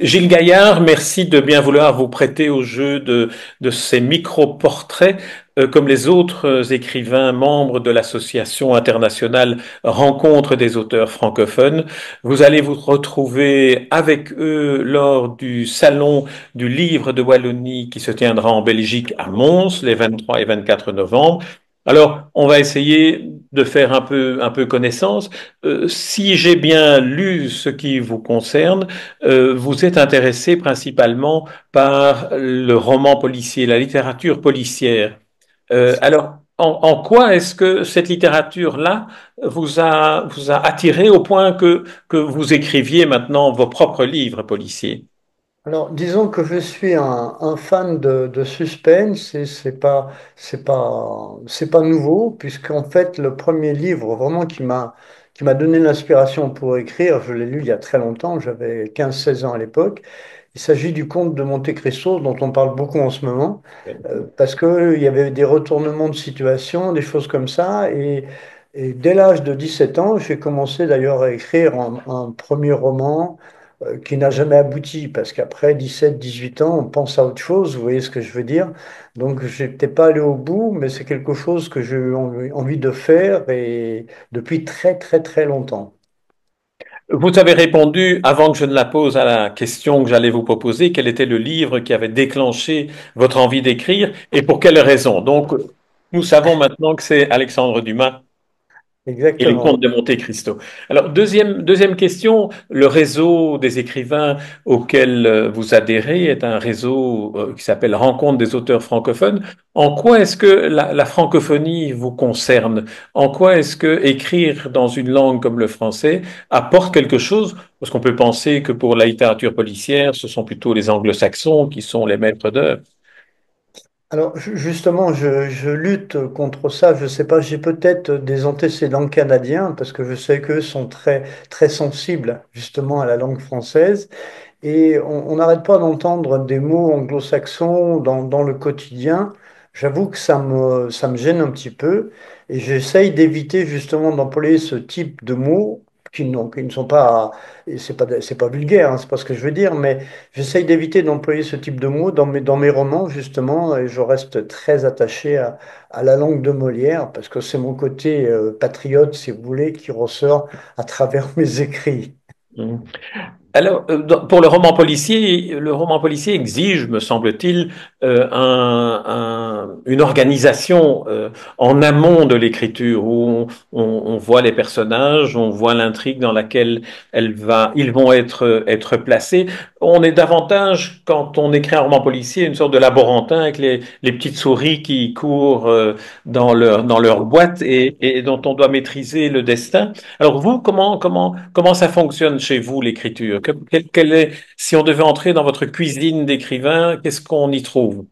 Gilles Gaillard, merci de bien vouloir vous prêter au jeu de ces micro-portraits. Comme les autres écrivains membres de l'association internationale Rencontre des auteurs francophones, vous allez vous retrouver avec eux lors du salon du livre de Wallonie qui se tiendra en Belgique à Mons les 23 et 24 novembre. Alors, on va essayer de faire un peu connaissance. Si j'ai bien lu ce qui vous concerne, vous êtes intéressé principalement par le roman policier, la littérature policière. En quoi est-ce que cette littérature-là vous a attiré au point que vous écriviez maintenant vos propres livres policiers? Alors, disons que je suis un fan de suspense et c'est pas nouveau puisqu'en fait le premier livre vraiment qui m'a donné l'inspiration pour écrire, je l'ai lu il y a très longtemps, j'avais 15 16 ans à l'époque. Il s'agit du Comte de Monte Cristo dont on parle beaucoup en ce moment parce que il y avait des retournements de situation, des choses comme ça et dès l'âge de 17 ans, j'ai commencé d'ailleurs à écrire un premier roman qui n'a jamais abouti, parce qu'après 17 18 ans, on pense à autre chose, vous voyez ce que je veux dire. Donc, je n'étais pas allé au bout, mais c'est quelque chose que j'ai eu envie de faire et depuis très, très, très longtemps. Vous avez répondu, avant que je ne la pose à la question que j'allais vous proposer, quel était le livre qui avait déclenché votre envie d'écrire et pour quelle raison. Donc, nous savons maintenant que c'est Alexandre Dumas et le Exactement. comte de Monte Cristo. Alors, deuxième question, le réseau des écrivains auquel vous adhérez est un réseau qui s'appelle Rencontre des auteurs francophones. En quoi est-ce que la francophonie vous concerne? En quoi est-ce que écrire dans une langue comme le français apporte quelque chose? Parce qu'on peut penser que pour la littérature policière, ce sont plutôt les anglo-saxons qui sont les maîtres d'œuvre. Alors justement, je lutte contre ça. Je sais pas, j'ai peut-être des antécédents canadiens parce que je sais qu'eux sont très très sensibles justement à la langue française. Et on n'arrête pas d'entendre des mots anglo-saxons dans le quotidien. J'avoue que ça me gêne un petit peu et j'essaye d'éviter justement d'employer ce type de mots qui ne sont pas, et c'est pas vulgaire, hein, c'est pas ce que je veux dire, mais j'essaye d'éviter d'employer ce type de mots dans mes romans justement et je reste très attaché à la langue de Molière parce que c'est mon côté patriote, si vous voulez, qui ressort à travers mes écrits. Alors, pour le roman policier exige, me semble-t-il, une organisation en amont de l'écriture où on voit les personnages, on voit l'intrigue dans laquelle ils vont être placés. On est davantage, quand on écrit un roman policier, une sorte de laborantin avec les petites souris qui courent dans leur boîte et dont on doit maîtriser le destin. Alors vous, comment ça fonctionne chez vous, l'écriture? Quel est, si on devait entrer dans votre cuisine d'écrivain, qu'est-ce qu'on y trouve?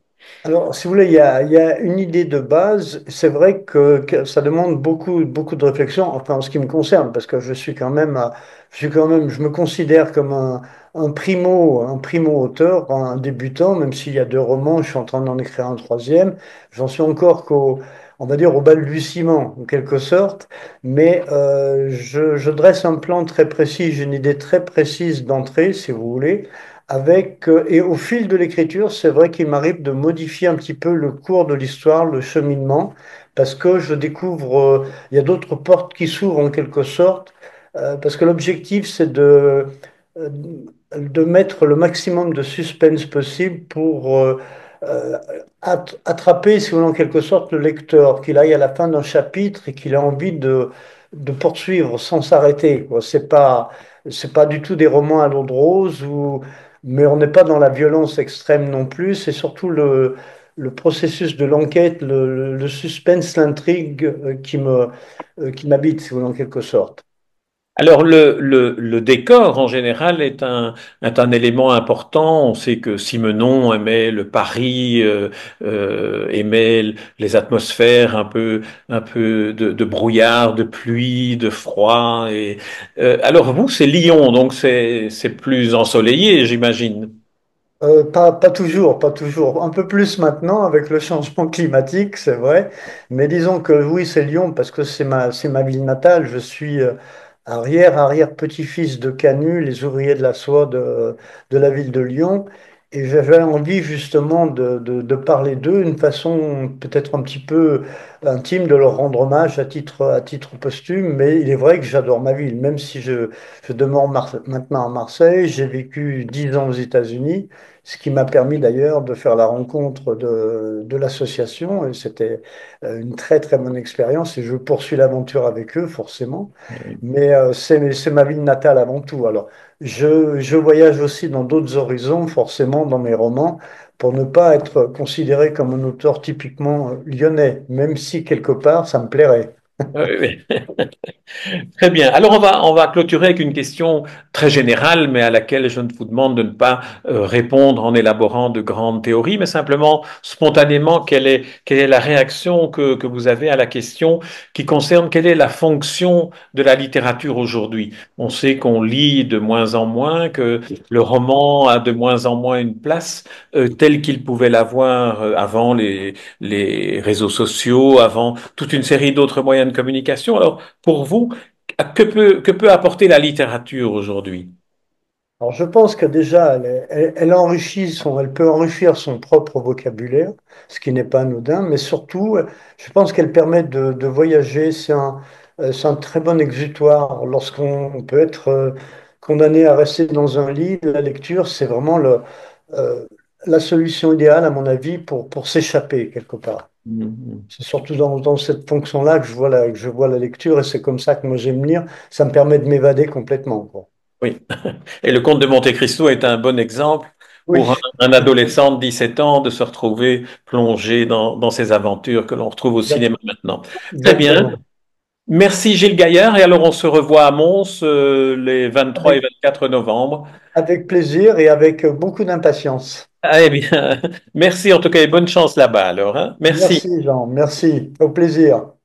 Alors, si vous voulez, il y a une idée de base. C'est vrai que ça demande beaucoup, beaucoup de réflexion, enfin, en ce qui me concerne, parce que je suis quand même, je me considère comme un primo auteur, un débutant, même s'il y a deux romans, je suis en train d'en écrire un troisième. J'en suis encore on va dire, au balbutiement, en quelque sorte. Mais je dresse un plan très précis, j'ai une idée très précise d'entrée, si vous voulez. Et au fil de l'écriture, c'est vrai qu'il m'arrive de modifier un petit peu le cours de l'histoire, le cheminement, parce que je découvre, il y a d'autres portes qui s'ouvrent en quelque sorte, parce que l'objectif, c'est euh, de mettre le maximum de suspense possible pour euh, attraper, si vous voulez, en quelque sorte, le lecteur, qu'il aille à la fin d'un chapitre et qu'il ait envie de poursuivre sans s'arrêter, quoi. C'est pas du tout des romans à l'eau de rose mais on n'est pas dans la violence extrême non plus. C'est surtout le processus de l'enquête, le suspense, l'intrigue qui m'habite, si vous voulez, en quelque sorte. Alors, le décor, en général, est un élément important. On sait que Simenon aimait le Paris, aimait les atmosphères un peu de brouillard, de pluie, de froid. Alors, vous, c'est Lyon, donc c'est plus ensoleillé, j'imagine. Pas toujours, pas toujours. Un peu plus maintenant avec le changement climatique, c'est vrai. Mais disons que oui, c'est Lyon parce que c'est ma ville natale. Je suis arrière petit-fils de Canut, les ouvriers de la soie de la ville de Lyon. Et j'avais envie justement de parler d'eux, une façon peut-être un petit peu intime de leur rendre hommage à titre posthume. Mais il est vrai que j'adore ma ville, même si je demeure maintenant à Marseille. J'ai vécu 10 ans aux États-Unis, ce qui m'a permis d'ailleurs de faire la rencontre de l'association. Et c'était une très très bonne expérience et je poursuis l'aventure avec eux, forcément. Mais c'est ma ville natale avant tout. Alors, je voyage aussi dans d'autres horizons, forcément, dans mes romans, pour ne pas être considéré comme un auteur typiquement lyonnais, même si quelque part, ça me plairait. Oui, oui. Très bien. Alors on va clôturer avec une question très générale, mais à laquelle je ne vous demande de ne pas répondre en élaborant de grandes théories, mais simplement spontanément, quelle est la réaction que vous avez à la question qui concerne quelle est la fonction de la littérature aujourd'hui. On sait qu'on lit de moins en moins, que le roman a de moins en moins une place telle qu'il pouvait l'avoir avant les réseaux sociaux, avant toute une série d'autres moyens de communication. Alors, pour vous, que peut apporter la littérature aujourd'hui? Alors, je pense que déjà, elle peut enrichir son propre vocabulaire, ce qui n'est pas anodin, mais surtout, je pense qu'elle permet de voyager. C'est un très bon exutoire. Lorsqu'on peut être condamné à rester dans un lit, la lecture, c'est vraiment euh, la solution idéale, à mon avis, pour s'échapper quelque part. Mhm. C'est surtout dans cette fonction-là que je vois la lecture, et c'est comme ça que moi j'aime lire. Ça me permet de m'évader complètement, quoi. Oui. Et le comte de Monte-Cristo est un bon exemple pour Oui, un adolescent de 17 ans de se retrouver plongé dans ces aventures que l'on retrouve au cinéma maintenant. Très bien. exactement. Merci Gilles Gaillard. Et alors on se revoit à Mons les 23 et Avec, 24 novembre. avec plaisir et avec beaucoup d'impatience. Ah, eh bien, merci en tout cas et bonne chance là-bas alors, hein. Merci. Merci Jean, merci. Au plaisir.